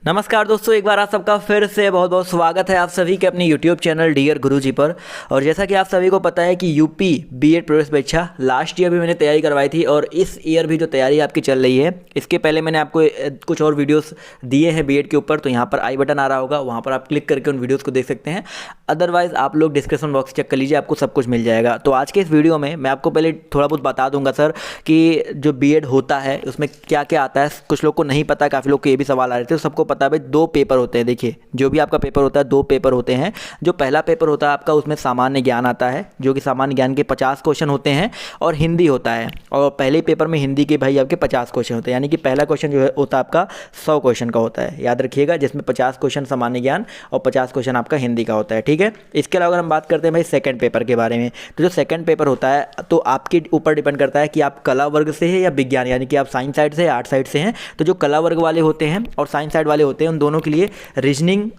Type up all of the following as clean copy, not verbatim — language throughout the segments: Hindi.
नमस्कार दोस्तों, एक बार आप सबका फिर से बहुत बहुत स्वागत है आप सभी के अपने यूट्यूब चैनल डियर गुरुजी पर। और जैसा कि आप सभी को पता है कि यूपी बीएड प्रवेश परीक्षा लास्ट ईयर भी मैंने तैयारी करवाई थी और इस ईयर भी जो तैयारी आपकी चल रही है, इसके पहले मैंने आपको कुछ और वीडियोस दिए हैं बीएड के ऊपर, तो यहाँ पर आई बटन आ रहा होगा, वहाँ पर आप क्लिक करके उन वीडियोज़ को देख सकते हैं। अदरवाइज़ आप लोग डिस्क्रिप्शन बॉक्स चेक कर लीजिए, आपको सब कुछ मिल जाएगा। तो आज के इस वीडियो में मैं आपको पहले थोड़ा बहुत बता दूंगा सर कि जो बीएड होता है उसमें क्या क्या आता है। कुछ लोग को नहीं पता, काफ़ी लोग को ये भी सवाल आ रहे थे, तो सबको पता है भाई 2 पेपर होते हैं। देखिए, जो भी आपका पेपर होता है 2 पेपर होते हैं। जो पहला पेपर होता है आपका, उसमें सामान्य ज्ञान आता है, जो कि सामान्य ज्ञान के 50 क्वेश्चन होते हैं, और हिंदी होता है। और पहले पेपर में हिंदी के भाई आपके 50 क्वेश्चन होते हैं, यानी कि पहला क्वेश्चन जो है होता है आपका 100 क्वेश्चन का होता है, याद रखिएगा, जिसमें 50 क्वेश्चन सामान्य ज्ञान और 50 क्वेश्चन आपका हिंदी का होता है। ठीक है। इसके अलावा अगर हम बात करते हैं भाई सेकंड पेपर के बारे में, तो जो सेकंड पेपर होता है तो आपके ऊपर डिपेंड करता है कि आप कला वर्ग से है या विज्ञान, यानी कि आप साइंस साइड से या आर्ट साइड से हैं। तो जो कला वर्ग वाले होते हैं और साइंस साइड वाले होते हैं, उन दोनों के लिए रीजनिंग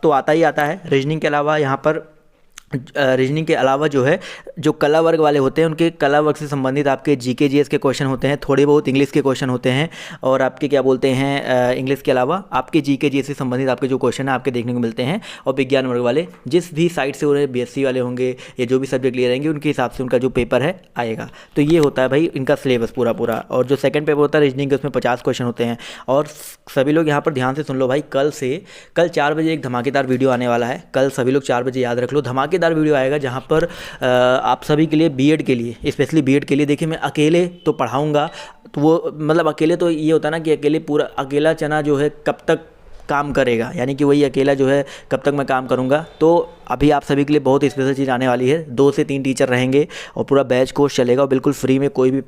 तो आता ही आता है। रीजनिंग के अलावा यहाँ पर रीजनिंग के अलावा जो है, जो कला वर्ग वाले होते हैं उनके कला वर्ग से संबंधित आपके जीके जीएस के क्वेश्चन होते हैं, थोड़े बहुत इंग्लिश के क्वेश्चन होते हैं, और आपके क्या बोलते हैं इंग्लिश के अलावा आपके जीके जीएस से संबंधित आपके जो क्वेश्चन है आपके देखने को मिलते हैं। और विज्ञान वर्ग वाले जिस भी साइड से उन्हें बीएससी वाले होंगे या जो भी सब्जेक्ट लिए रहेंगे, उनके हिसाब से उनका जो पेपर है आएगा। तो ये होता है भाई इनका सिलेबस पूरा। और जो सेकंड पेपर होता है रीजनिंग के, उसमें 50 क्वेश्चन होते हैं। और सभी लोग यहाँ पर ध्यान से सुन लो भाई, कल 4 बजे एक धमाकेदार वीडियो आने वाला है। कल सभी लोग 4 बजे याद रख लो, धमाकेदार वीडियो आएगा, जहाँ पर आप सभी के लिए बीएड के लिए, स्पेशली बीएड के लिए, देखिए मैं अकेले तो पढ़ाऊँगा, तो वो मतलब अकेले तो ये होता है ना कि अकेले पूरा अकेला चना जो है कब तक काम करेगा, यानी कि वही अकेला जो है कब तक मैं काम करूँगा। तो अभी आप सभी के लिए बहुत स्पेशल चीज़ आने वाली है। 2 से 3 टीचर रहेंगे और पूरा बैच कोर्स चलेगा, और बिल्कुल फ्री में, कोई भी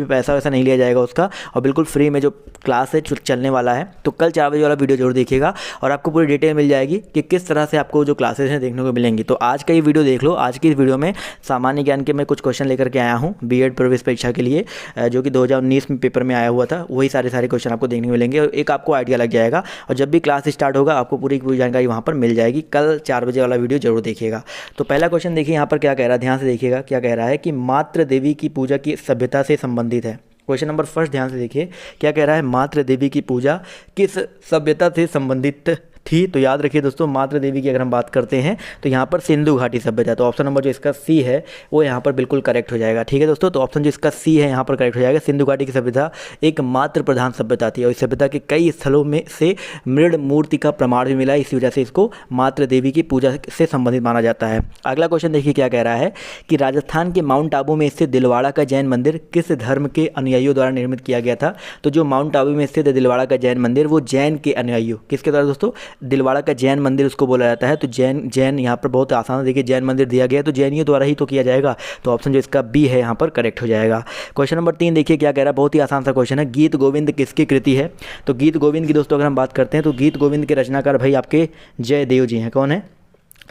पैसा वैसा नहीं लिया जाएगा उसका, और बिल्कुल फ्री में जो क्लास है चलने वाला है। तो कल 4 बजे वाला वीडियो जरूर देखिएगा और आपको पूरी डिटेल मिल जाएगी कि किस तरह से आपको जो क्लासेस हैं देखने को मिलेंगी। तो आज का ये वीडियो देख लो। आज की इस वीडियो में सामान्य ज्ञान के मैं कुछ क्वेश्चन लेकर के आया हूँ बीएड प्रवेश परीक्षा के लिए, जो कि 2019 में पेपर में आया हुआ था। वही सारे क्वेश्चन आपको देखने को मिलेंगे और एक आपको आइडिया लग जाएगा, और जब भी क्लास स्टार्ट होगा आपको पूरी जानकारी वहाँ पर मिल जाएगी। कल 4 बजे वाला वीडियो जरूर देखिएगा। तो पहला क्वेश्चन देखिए यहाँ पर क्या कह रहा है, ध्यान से देखिएगा क्या कह रहा है कि मातृ देवी की पूजा की सभ्यता से संबंधित है। क्वेश्चन नंबर फर्स्ट ध्यान से देखिए क्या कह रहा है, मातृ देवी की पूजा किस सभ्यता से संबंधित थी। तो याद रखिए दोस्तों, मातृ देवी की अगर हम बात करते हैं तो यहाँ पर सिंधु घाटी सभ्यता। तो ऑप्शन नंबर जो इसका सी है वो यहाँ पर बिल्कुल करेक्ट हो जाएगा। ठीक है दोस्तों, तो ऑप्शन जो इसका सी है यहाँ पर करेक्ट हो जाएगा। सिंधु घाटी की सभ्यता एक मातृ प्रधान सभ्यता थी, और इस सभ्यता के कई स्थलों में से मृण मूर्ति का प्रमाण भी मिला, इसी वजह से इसको मातृ देवी की पूजा से संबंधित माना जाता है। अगला क्वेश्चन देखिए क्या कह रहा है कि राजस्थान के माउंट आबू में स्थित दिलवाड़ा का जैन मंदिर किस धर्म के अनुयायियों द्वारा निर्मित किया गया था। तो जो माउंट आबू में स्थित दिलवाड़ा का जैन मंदिर, वो जैन के अनुयायियों, किसके द्वारा दोस्तों, दिलवाड़ा का जैन मंदिर उसको बोला जाता है। तो जैन यहाँ पर बहुत आसान है, देखिए जैन मंदिर दिया गया तो जैनियों द्वारा ही तो किया जाएगा। तो ऑप्शन जो इसका बी है यहाँ पर करेक्ट हो जाएगा। क्वेश्चन नंबर 3 देखिए क्या कह रहा है, बहुत ही आसान सा क्वेश्चन है, गीत गोविंद किसकी कृति है। तो गीत गोविंद की दोस्तों अगर हम बात करते हैं तो गीत गोविंद के रचनाकार भाई आपके जयदेव जी हैं। कौन है,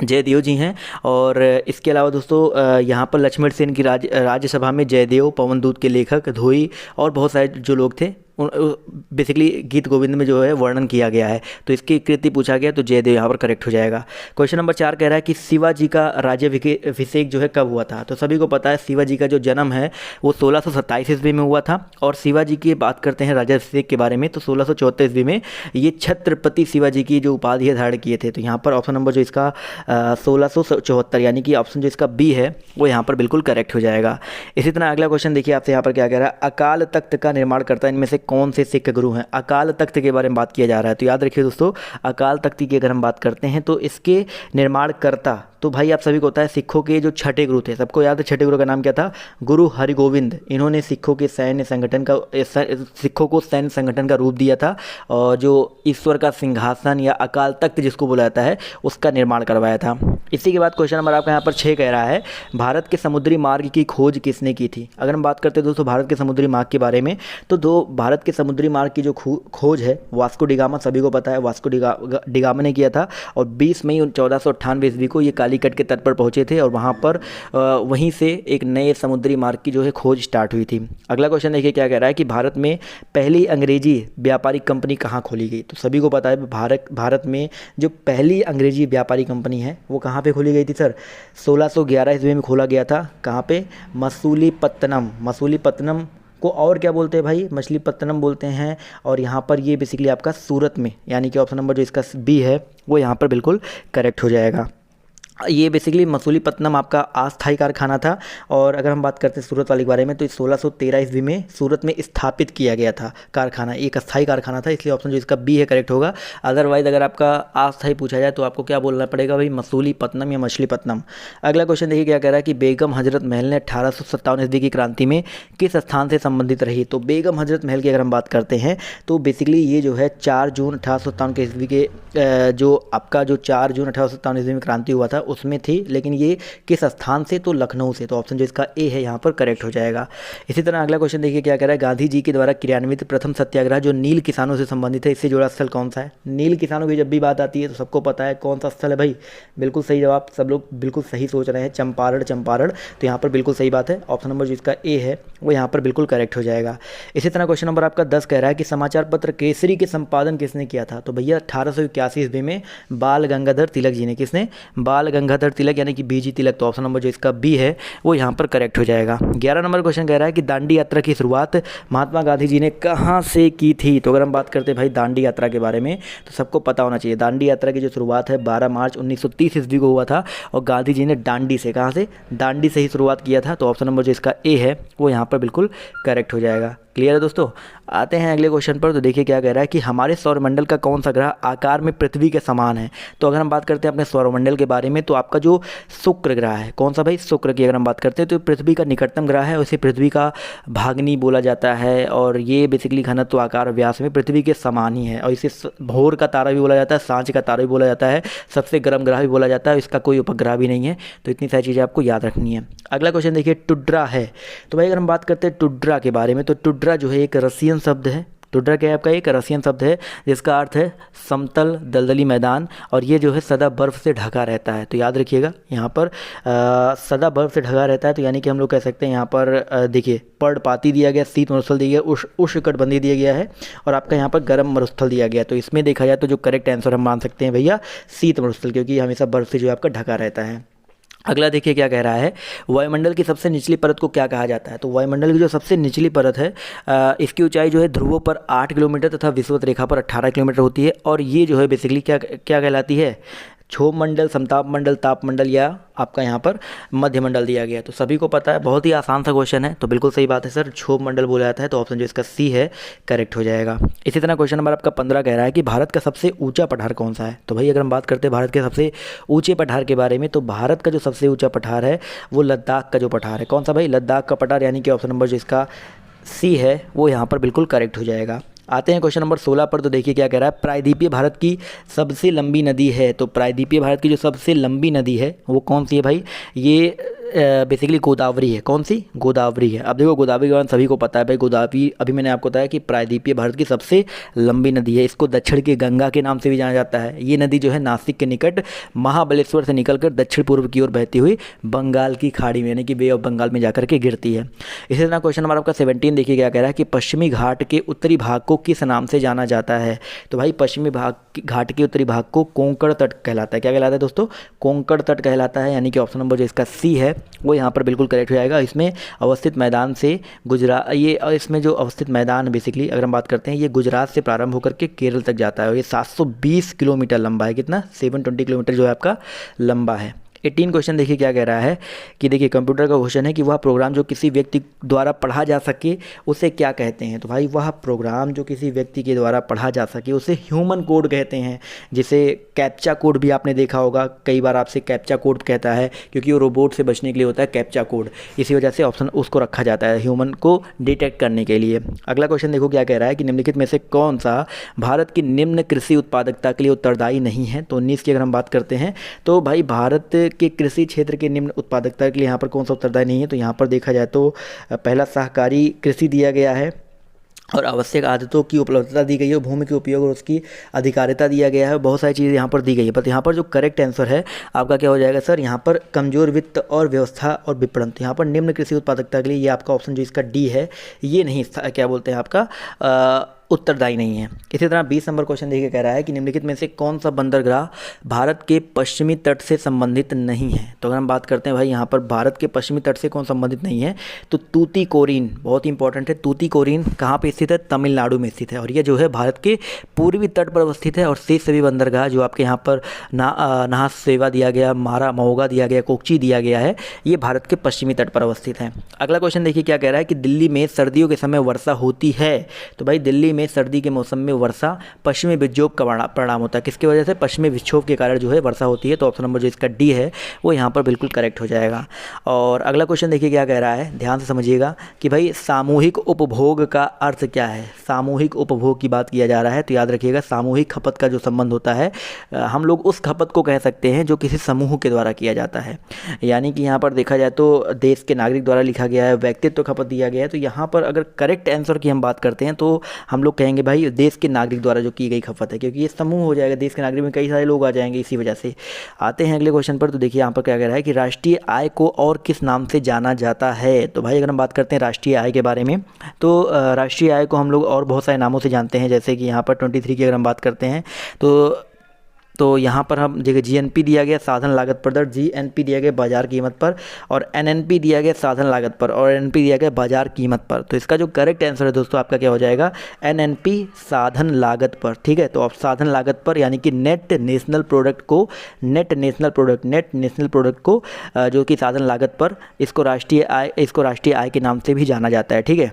जयदेव जी हैं। और इसके अलावा दोस्तों यहाँ पर लक्ष्मण सेन की राज्यसभा में जयदेव, पवनदूत के लेखक धोई और बहुत सारे जो लोग थे बेसिकली गीत गोविंद में जो है वर्णन किया गया है। तो इसकी कृति पूछा गया तो जयदेव यहाँ पर करेक्ट हो जाएगा। क्वेश्चन नंबर 4 कह रहा है कि शिवाजी का राज्याभिषेक जो है कब हुआ था। तो सभी को पता है शिवाजी का जो जन्म है वो 1627 ईस्वी में हुआ था। और शिवाजी की बात करते हैं राज्याभिषेक के बारे में, तो 1674 ईस्वी में ये छत्रपति शिवाजी की जो उपाधि है धारण किए थे। तो यहाँ पर ऑप्शन नंबर जो इसका 1674 यानी कि ऑप्शन जो इसका बी है वो यहाँ पर बिल्कुल करेक्ट हो जाएगा। इसी तरह अगला क्वेश्चन देखिए आपसे यहाँ पर क्या कह रहा है, अकाल तख्त का निर्माण करता इनमें से कौन से सिख गुरु हैं। अकाल तख्त के बारे में बात किया जा रहा है। तो याद रखिए दोस्तों, अकाल तख्त की अगर हम बात करते हैं तो इसके निर्माणकर्ता तो भाई आप सभी को होता है सिखों के जो छठे गुरु थे, सबको याद है छठे गुरु का नाम क्या था, गुरु हरिगोविंद। इन्होंने सिखों को सैन्य संगठन का रूप दिया था, और जो ईश्वर का सिंहासन या अकाल तख्त जिसको बोला जाता है उसका निर्माण करवाया था। इसी के बाद क्वेश्चन नंबर आपका यहाँ पर 6 कह रहा है, भारत के समुद्री मार्ग की खोज किसने की थी। अगर हम बात करते हैं दोस्तों भारत के समुद्री मार्ग के बारे में, तो भारत के समुद्री मार्ग की जो खोज है वास्को डिगामा, सभी को पता है वास्को डिगामा ने किया था। और 20 मई 1498 ईस्वी को ये कालीकट के तट पर पहुंचे थे, और वहां पर वहीं से एक नए समुद्री मार्ग की जो है खोज स्टार्ट हुई थी। अगला क्वेश्चन देखिए क्या कह रहा है कि भारत में पहली अंग्रेजी व्यापारिक कंपनी कहाँ खोली गई। तो सभी को पता है भारत में जो पहली अंग्रेजी व्यापारी कंपनी है वो कहाँ पे खोली गई थी सर, 1611 ईस्वी में खोला गया था। कहाँ पे, मसूलीपत्तनम को और क्या बोलते हैं भाई, मछलीपट्टनम बोलते हैं। और यहाँ पर ये बेसिकली आपका सूरत में, यानी कि ऑप्शन नंबर जो इसका बी है वो यहाँ पर बिल्कुल करेक्ट हो जाएगा। ये बेसिकली मछलीपट्टनम आपका अस्थायी कारखाना था। और अगर हम बात करते हैं सूरत वाले के बारे में, तो 1613 ईस्वी में सूरत में स्थापित किया गया था कारखाना, एक अस्थायी कारखाना था, इसलिए ऑप्शन जो इसका बी है करेक्ट होगा। अदरवाइज अगर आपका अस्थायी पूछा जाए तो आपको क्या बोलना पड़ेगा भाई, मसूलीपट्टनम या मछलीपट्टनम। अगला क्वेश्चन देखिए क्या कह रहा है कि बेगम हजरत महल ने 1857 ईस्वी की क्रांति में किस स्थान से संबंधित रही। तो बेगम हजरत महल की अगर हम बात करते हैं तो बेसिकली ये जो है 4 जून 1857 के ईस्वी के जो आपका जो 4 जून 1857 ईस्वी में क्रांति हुआ था उसमें थी, लेकिन ये किस स्थान से, तो लखनऊ से। तो ऑप्शन जो इसका ए है यहाँ पर करेक्ट हो जाएगा। इसी तरह अगला क्वेश्चन देखिए क्या कह रहा है, गांधी जी के द्वारा क्रियान्वित प्रथम सत्याग्रह जो नील किसानों से संबंधित है, इससे जुड़ा स्थल कौन सा है। नील किसानों की जब भी बात आती है तो सबको पता है कौन सा स्थल है भाई, बिल्कुल सही जवाब, सब लोग बिल्कुल सही सोच रहे हैं, चंपारण। चंपारण, तो यहाँ पर बिल्कुल सही बात है, ऑप्शन नंबर जो इसका ए है वो यहाँ पर बिल्कुल करेक्ट हो जाएगा। इसी तरह क्वेश्चन नंबर आपका 10 कह रहा है कि समाचार पत्र केसरी के संपादन किसने किया था। तो भैया 1881 ईस्वी में बाल गंगाधर तिलक जी ने। किसने, बाल गंगाधर तिलक यानी कि बीजी तिलक। तो ऑप्शन नंबर जो इसका बी है वो यहाँ पर करेक्ट हो जाएगा। 11 नंबर क्वेश्चन कह रहा है कि दांडी यात्रा की शुरुआत महात्मा गांधी जी ने कहाँ से की थी। तो अगर हम बात करते हैं भाई दांडी यात्रा के बारे में तो सबको पता होना चाहिए, दांडी यात्रा की जो शुरुआत है 12 मार्च 1930 ईस्वी को हुआ था और गांधी जी ने दांडी से, कहाँ से, दांडी से ही शुरुआत किया था। तो ऑप्शन नंबर जो इसका ए है वो यहाँ पर बिल्कुल करेक्ट हो जाएगा। क्लियर है दोस्तों। आते हैं अगले क्वेश्चन पर। तो देखिए क्या कह रहा है कि हमारे सौरमंडल का कौन सा ग्रह आकार में पृथ्वी के समान है। तो अगर हम बात करते हैं अपने सौरमंडल के बारे में तो आपका जो शुक्र ग्रह है, कौन सा भाई, शुक्र की अगर हम बात करते हैं तो पृथ्वी का निकटतम ग्रह है, उसे पृथ्वी का भागनी बोला जाता है। और ये बेसिकली घनत्व, आकार, व्यास में पृथ्वी के समान ही है। और इसे भोर का तारा भी बोला जाता है, सांझ का तारा भी बोला जाता है, सबसे गर्म ग्रह भी बोला जाता है, इसका कोई उपग्रह भी नहीं है। तो इतनी सारी चीज़ें आपको याद रखनी है। अगला क्वेश्चन देखिए टुड्रा है। तो भाई अगर हम बात करते हैं टुड्रा के बारे में तो टुड्रा जो है एक रसियन शब्द है। टुड्रा क्या है आपका, एक रसियन शब्द है जिसका अर्थ है समतल दलदली मैदान। और ये जो है सदा बर्फ़ से ढका रहता है। तो याद रखिएगा यहाँ पर सदा बर्फ़ से ढका रहता है, तो यानी कि हम लोग कह सकते हैं यहाँ पर देखिए पर्णपाती दिया गया, शीत मरुस्थल दिया गया, उष्णकटिबंधीय दिया गया है और आपका यहाँ पर गर्म मरुस्थल दिया गया। तो इसमें देखा जाए तो जो करेक्ट आंसर हम मान सकते हैं भैया शीत मरुस्थल, क्योंकि हमेशा बर्फ़ से जो आपका ढका रहता है। अगला देखिए क्या कह रहा है, वायुमंडल की सबसे निचली परत को क्या कहा जाता है। तो वायुमंडल की जो सबसे निचली परत है इसकी ऊंचाई जो है ध्रुवों पर 8 किलोमीटर तथा विषुवत रेखा पर 18 किलोमीटर होती है। और ये जो है बेसिकली क्या क्या कहलाती है, क्षोभ मंडल, समताप मंडल, ताप मंडल या आपका यहाँ पर मध्य मंडल दिया गया है। तो सभी को पता है, बहुत ही आसान सा क्वेश्चन है। तो बिल्कुल सही बात है सर, क्षोभ मंडल बोला जाता है। तो ऑप्शन जो इसका सी है करेक्ट हो जाएगा। इसी तरह क्वेश्चन नंबर आपका 15 कह रहा है कि भारत का सबसे ऊंचा पठार कौन सा है। तो भाई अगर हम बात करते हैं भारत के सबसे ऊंचे पठार के बारे में तो भारत का जो सबसे ऊंचा पठार है वो लद्दाख का जो पठार है। कौन सा भाई, लद्दाख का पठार, यानी कि ऑप्शन नंबर जो इसका सी है वो यहाँ पर बिल्कुल करेक्ट हो जाएगा। आते हैं क्वेश्चन नंबर 16 पर। तो देखिए क्या कह रहा है, प्रायद्वीपीय भारत की सबसे लंबी नदी है। तो प्रायद्वीपीय भारत की जो सबसे लंबी नदी है वो कौन सी है भाई, ये बेसिकली गोदावरी है। कौन सी, गोदावरी है। अब देखो गोदावरी के बारे में सभी को पता है भाई, गोदावरी अभी मैंने आपको बताया कि प्रायद्वीपीय भारत की सबसे लंबी नदी है। इसको दक्षिण की गंगा के नाम से भी जाना जाता है। ये नदी जो है नासिक के निकट महाबलेश्वर से निकलकर दक्षिण पूर्व की ओर बहती हुई बंगाल की खाड़ी में यानी कि बे ऑफ बंगाल में जाकर के गिरती है। इसी तरह क्वेश्चन नंबर आपका 17 देखिए क्या कह रहा है कि पश्चिमी घाट के उत्तरी भाग को किस नाम से जाना जाता है। तो भाई पश्चिमी घाट के उत्तरी भाग को कोंकण तट कहलाता है। क्या कहलाता है दोस्तों, कोंकण तट कहलाता है। यानी कि ऑप्शन नंबर जो इसका सी है वो यहाँ पर बिल्कुल करेक्ट हो जाएगा। इसमें अवस्थित मैदान से इसमें जो अवस्थित मैदान बेसिकली अगर हम बात करते हैं ये गुजरात से प्रारंभ होकर के केरल तक जाता है और ये 720 किलोमीटर लंबा है। कितना, 720 किलोमीटर जो है आपका लंबा है। 18 क्वेश्चन देखिए क्या कह रहा है कि देखिए कंप्यूटर का क्वेश्चन है कि वह प्रोग्राम जो किसी व्यक्ति द्वारा पढ़ा जा सके उसे क्या कहते हैं। तो भाई वह प्रोग्राम जो किसी व्यक्ति के द्वारा पढ़ा जा सके उसे ह्यूमन कोड कहते हैं। जिसे कैप्चा कोड भी आपने देखा होगा, कई बार आपसे कैप्चा कोड कहता है क्योंकि वो रोबोट से बचने के लिए होता है कैप्चा कोड, इसी वजह से ऑप्शन उसको रखा जाता है ह्यूमन को डिटेक्ट करने के लिए। अगला क्वेश्चन देखो क्या कह रहा है कि निम्नलिखित में से कौन सा भारत की निम्न कृषि उत्पादकता के लिए उत्तरदायी नहीं है। तो 19 की अगर हम बात करते हैं तो भाई भारत के कृषि क्षेत्र के निम्न उत्पादकता के लिए यहाँ पर कौन सा उत्तरदायी नहीं है। तो यहाँ पर देखा जाए तो पहला सहकारी कृषि दिया गया है और आवश्यक आदतों की उपलब्धता दी गई है, भूमि के उपयोग और उसकी अधिकारिता दिया गया है, बहुत सारी चीज़ें यहाँ पर दी गई है। पर यहाँ पर जो करेक्ट आंसर है आपका क्या हो जाएगा सर, यहाँ पर कमजोर वित्त और व्यवस्था और विपणन। तो यहाँ पर निम्न कृषि उत्पादकता के लिए ये आपका ऑप्शन जो इसका डी है ये नहीं क्या बोलते हैं आपका उत्तरदायी नहीं है। इसी तरह 20 नंबर क्वेश्चन देखिए, कह रहा है कि निम्नलिखित में से कौन सा बंदरगाह भारत के पश्चिमी तट से संबंधित नहीं है। तो अगर हम बात करते हैं भाई यहाँ पर भारत के पश्चिमी तट से कौन संबंधित नहीं है, तो तूतीकोरिन बहुत इंपॉर्टेंट है। तूतीकोरिन कहाँ पे स्थित है, तमिलनाडु में स्थित है, और ये जो है भारत के पूर्वी तट पर अवस्थित है। और शेष सभी बंदरगाह जो आपके यहाँ पर नाहस सेवा दिया गया, मारा महोगा दिया गया, कोच्चि दिया गया है, ये भारत के पश्चिमी तट पर अवस्थित है। अगला क्वेश्चन देखिए क्या कह रहा है कि दिल्ली में सर्दियों के समय वर्षा होती है। तो भाई दिल्ली में सर्दी के मौसम में वर्षा पश्चिमी विक्षोभ का परिणाम होता है। किसकी वजह से, पश्चिमी विक्षोभ के कारण जो है वर्षा होती है। तो ऑप्शन नंबर जो इसका डी है वो यहाँ पर बिल्कुल करेक्ट हो जाएगा। और अगला क्वेश्चन देखिए क्या कह रहा है, ध्यान से समझिएगा कि भाई सामूहिक उपभोग का अर्थ क्या है। सामूहिक उपभोग की बात किया जा रहा है, तो याद रखिएगा सामूहिक खपत का जो संबंध होता है, हम लोग उस खपत को कह सकते हैं जो किसी समूह के द्वारा किया जाता है। यानी कि यहाँ पर देखा जाए तो देश के नागरिक द्वारा लिखा गया है, व्यक्तित्व खपत दिया गया है। तो यहाँ पर अगर करेक्ट आंसर की हम बात करते हैं तो हम लोग कहेंगे भाई देश के नागरिक द्वारा जो की गई खपत है, क्योंकि ये समूह हो जाएगा, देश के नागरिक में कई सारे लोग आ जाएंगे इसी वजह से। आते हैं अगले क्वेश्चन पर। तो देखिए यहाँ पर क्या कह रहा है कि राष्ट्रीय आय को और किस नाम से जाना जाता है। तो भाई अगर हम बात करते हैं राष्ट्रीय आय के बारे में, तो राष्ट्रीय आय को हम लोग और बहुत सारे नामों से जानते हैं। जैसे कि यहाँ पर 23 की अगर हम बात करते हैं तो यहाँ पर हम देखिए जीएनपी दिया गया साधन लागत पर दर, जीएनपी दिया गया बाजार कीमत पर, और एनएनपी दिया गया साधन लागत पर, और एनएनपी दिया गया बाजार कीमत पर। तो इसका जो करेक्ट आंसर है दोस्तों आपका क्या हो जाएगा, एनएनपी साधन लागत पर। ठीक है, तो आप साधन लागत पर यानी कि नेट नेशनल प्रोडक्ट को जो कि साधन लागत पर, इसको राष्ट्रीय आय के नाम से भी जाना जाता है। ठीक है,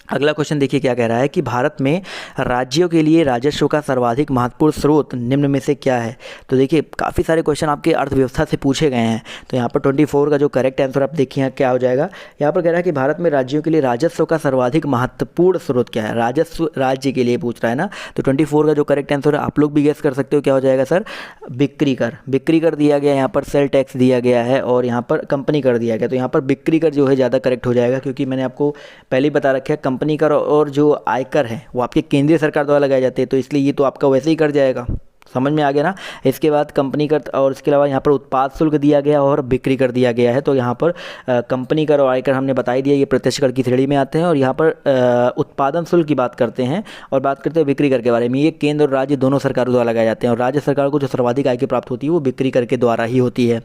अगला क्वेश्चन देखिए क्या कह रहा है कि भारत में राज्यों के लिए राजस्व का सर्वाधिक महत्वपूर्ण स्रोत निम्न में से क्या है। तो देखिए काफ़ी सारे क्वेश्चन आपके अर्थव्यवस्था से पूछे गए हैं। तो यहाँ पर 24 का जो करेक्ट आंसर आप देखिए क्या हो जाएगा। यहाँ पर कह रहा है कि भारत में राज्यों के लिए राजस्व का सर्वाधिक महत्वपूर्ण स्रोत क्या है। राजस्व राज्य के लिए पूछ रहा है ना, तो 24 का जो करेक्ट आंसर है आप लोग भी गेस कर सकते हो क्या हो जाएगा सर, बिक्री कर दिया गया, यहाँ पर सेल टैक्स दिया गया है, और यहाँ पर कंपनी कर दिया गया। तो यहाँ पर बिक्री कर जो है ज़्यादा करेक्ट हो जाएगा, क्योंकि मैंने आपको पहले ही बता रखा है कंपनी कर और जो आयकर है वो आपके केंद्रीय सरकार द्वारा लगाए जाते हैं, तो इसलिए ये तो आपका वैसे ही कर जाएगा। समझ में आ गया ना। इसके बाद कंपनी कर, और इसके अलावा यहाँ पर उत्पाद शुल्क दिया गया और बिक्री कर दिया गया है। तो यहाँ पर कंपनी कर और आयकर हमने बता ही दिया, ये प्रत्यक्ष कर की श्रेणी में आते हैं। और यहाँ पर उत्पादन शुल्क की बात करते हैं और बात करते हैं बिक्री कर के बारे में, ये केंद्र और राज्य दोनों सरकारों द्वारा लगाए जाते हैं, और राज्य सरकार को जो सर्वाधिक आय की प्राप्त होती है वो बिक्री कर के द्वारा ही होती है।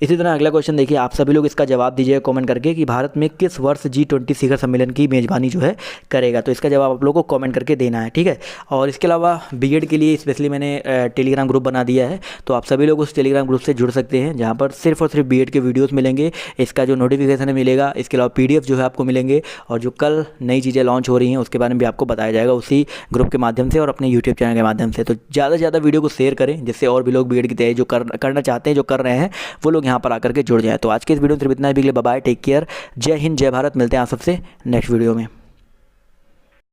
इसी तरह अगला क्वेश्चन देखिए, आप सभी लोग इसका जवाब दीजिएगा कॉमेंट करके कि भारत में किस वर्ष G20 शिखर सम्मेलन की मेजबानी जो है करेगा। तो इसका जवाब आप लोगों को कॉमेंट करके देना है। ठीक है, और इसके अलावा बीएड के लिए स्पेशली मैंने टेलीग्राम ग्रुप बना दिया है, तो आप सभी लोग उस टेलीग्राम ग्रुप से जुड़ सकते हैं, जहां पर सिर्फ और सिर्फ बीएड के वीडियोस मिलेंगे, इसका जो नोटिफिकेशन मिलेगा, इसके अलावा पीडीएफ जो है आपको मिलेंगे, और जो कल नई चीज़ें लॉन्च हो रही हैं उसके बारे में भी आपको बताया जाएगा उसी ग्रुप के माध्यम से और अपने यूट्यूब चैनल के माध्यम से। तो ज़्यादा से ज़्यादा वीडियो को शेयर करें, जिससे और भी लोग बीएड की तैयारी जो करना चाहते हैं, जो कर रहे हैं, वो लोग यहाँ पर आकर के जुड़ जाए। तो आज के इस वीडियो में सिर्फ इतना ही। बाय, टेक केयर, जय हिंद, जय भारत। मिलते हैं आप सबसे नेक्स्ट वीडियो में।